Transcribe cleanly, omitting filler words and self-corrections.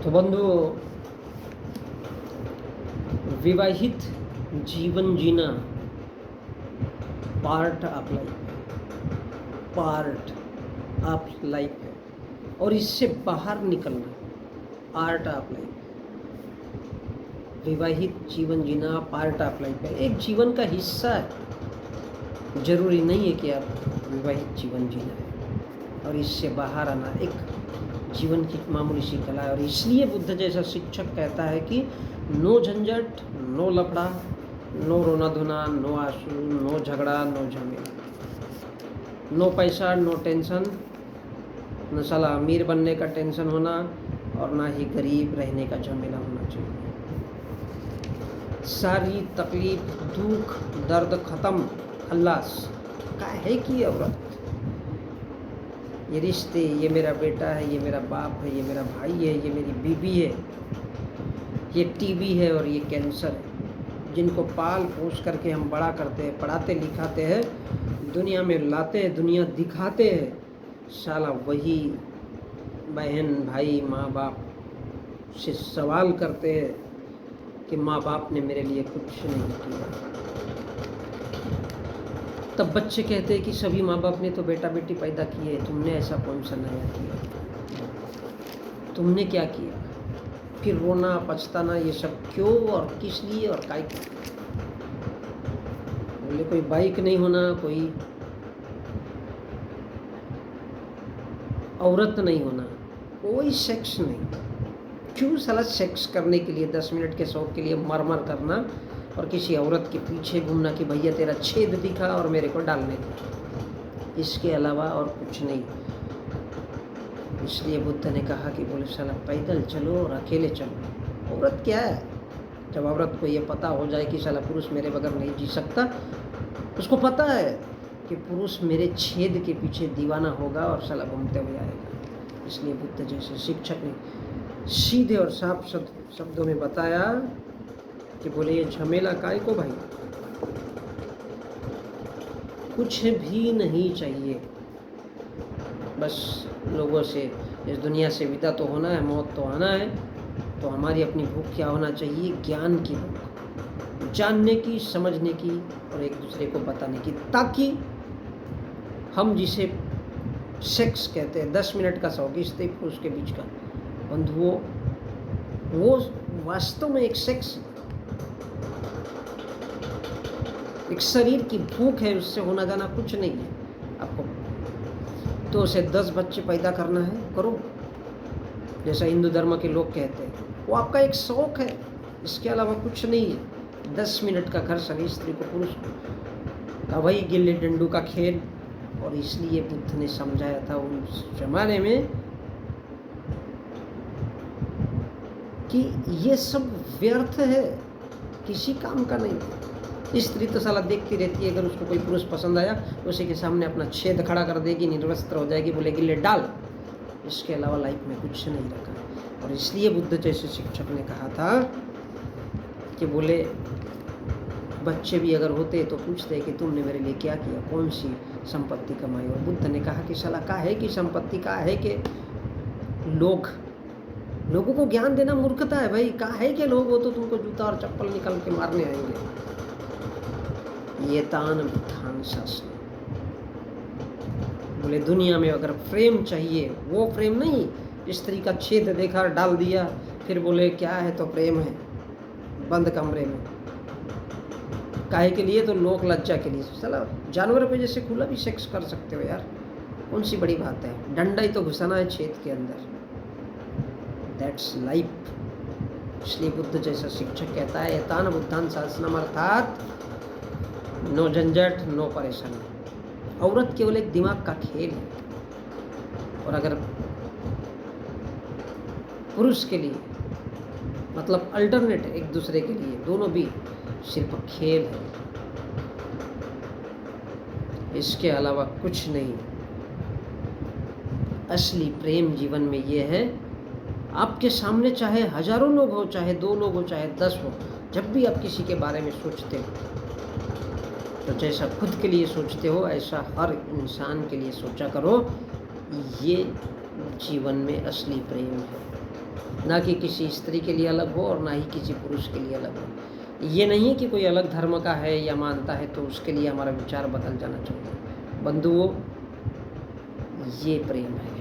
तो बंधु, विवाहित जीवन जीना पार्ट ऑफ लाइफ है और इससे बाहर निकलना आर्ट ऑफ लाइफ। विवाहित जीवन जीना पार्ट ऑफ लाइफ है, एक जीवन का हिस्सा है। जरूरी नहीं है कि आप विवाहित जीवन जीना है और इससे बाहर आना एक जीवन की मामूली सी कला है। और इसलिए बुद्ध जैसा शिक्षक कहता है कि नो झंझट, नो लफड़ा, नो रोना धोना, नो आंसू, नो झगड़ा, नो झमेला, नो पैसा, नो टेंशन, न साला अमीर बनने का टेंशन होना और ना ही गरीब रहने का झमेला होना चाहिए। सारी तकलीफ, दुख, दर्द खत्म, खल्लास। का है कि औरत, ये रिश्ते, ये मेरा बेटा है, ये मेरा बाप है, ये मेरा भाई है, ये मेरी बीवी है, ये टीबी है और ये कैंसर है, जिनको पाल पोस करके हम बड़ा करते हैं, पढ़ाते लिखाते हैं, दुनिया में लाते हैं, दुनिया दिखाते हैं। साला वही बहन भाई माँ बाप से सवाल करते हैं कि माँ बाप ने मेरे लिए कुछ नहीं किया। तब बच्चे कहते हैं कि सभी माँ बाप ने तो बेटा बेटी पैदा किए, तुमने ऐसा कौन सा नया किया, तुमने क्या किया। फिर रोना पछताना, ये सब क्यों और किस लिए और काय क्यों। बोले कोई बाइक नहीं होना, कोई औरत नहीं होना, कोई सेक्स नहीं, क्यों साला सेक्स करने के लिए 10 मिनट के शौक के लिए मर मर करना और किसी औरत के पीछे घूमना कि भैया तेरा छेद दिखा और मेरे को डालने दे, इसके अलावा और कुछ नहीं। इसलिए बुद्ध ने कहा कि बोले साला पैदल चलो और अकेले चलो। औरत क्या है, जब औरत को ये पता हो जाए कि साला पुरुष मेरे बगैर नहीं जी सकता, उसको पता है कि पुरुष मेरे छेद के पीछे दीवाना होगा और साला घूमते हुए आएगा। इसलिए बुद्ध जैसे शिक्षक ने सीधे और साफ शब्दों में बताया कि बोले ये झमेला काय को भाई, कुछ भी नहीं चाहिए, बस लोगों से इस दुनिया से विदा तो होना है, मौत तो आना है, तो हमारी अपनी भूख क्या होना चाहिए, ज्ञान की भूख, जानने की, समझने की और एक दूसरे को बताने की, ताकि हम जिसे सेक्स कहते हैं 10 मिनट का शौक स्त्री पुरुष के बीच का बंधुओं, वो वास्तव में एक सेक्स, एक शरीर की भूख है, उससे होना जाना कुछ नहीं है। आपको तो उसे 10 बच्चे पैदा करना है, करो, जैसा हिंदू धर्म के लोग कहते हैं, वो आपका एक शौक है, इसके अलावा कुछ नहीं है। 10 मिनट का घर सभी स्त्री को पुरुष का वही गिल्ली डंडू का खेल। और इसलिए बुद्ध ने समझाया था उस जमाने में कि ये सब व्यर्थ है, किसी काम का नहीं है। स्त्री तो साला देखती रहती है, अगर उसको कोई पुरुष पसंद आया तो उसी के सामने अपना छेद खड़ा कर देगी, निर्वस्त्र हो जाएगी, बोलेगी ले डाल, इसके अलावा लाइफ में कुछ नहीं रखा। और इसलिए बुद्ध जैसे शिक्षक ने कहा था कि बोले बच्चे भी अगर होते तो पूछते कि तुमने मेरे लिए क्या किया, कौन सी संपत्ति कमाई। और बुद्ध ने कहा कि साला का है कि संपत्ति, का है कि लोगों को ज्ञान देना मूर्खता है भाई। का है कि लोग हो तो तुमको जूता और चप्पल निकल के मारने आएंगे। ये तान बुद्धान शासन। बोले दुनिया में अगर प्रेम चाहिए, वो प्रेम नहीं स्त्री का छेद देखा डाल दिया फिर बोले क्या है तो प्रेम है, बंद कमरे में, काहे के लिए, तो लोक लज्जा के लिए। साला जानवर पे जैसे खुला भी सेक्स कर सकते हो यार, कौन सी बड़ी बात है, डंडा ही तो घुसाना है छेद के अंदर, दैट्स लाइफ। इसलिए बुद्ध जैसा शिक्षक कहता है यतान बुद्धान शासनम, अर्थात नो झंझट, नो परेशानी। औरत केवल एक दिमाग का खेल है, और अगर पुरुष के लिए मतलब अल्टरनेट एक दूसरे के लिए, दोनों भी सिर्फ खेल है, इसके अलावा कुछ नहीं। असली प्रेम जीवन में ये है, आपके सामने चाहे हजारों लोग हो, चाहे 2 लोग हो, चाहे 10 हो, जब भी आप किसी के बारे में सोचते हो तो जैसा खुद के लिए सोचते हो ऐसा हर इंसान के लिए सोचा करो। ये जीवन में असली प्रेम है। ना कि किसी स्त्री के लिए अलग हो और ना ही किसी पुरुष के लिए अलग हो। ये नहीं है कि कोई अलग धर्म का है या मानता है तो उसके लिए हमारा विचार बदल जाना चाहिए। बंधुओं, ये प्रेम है।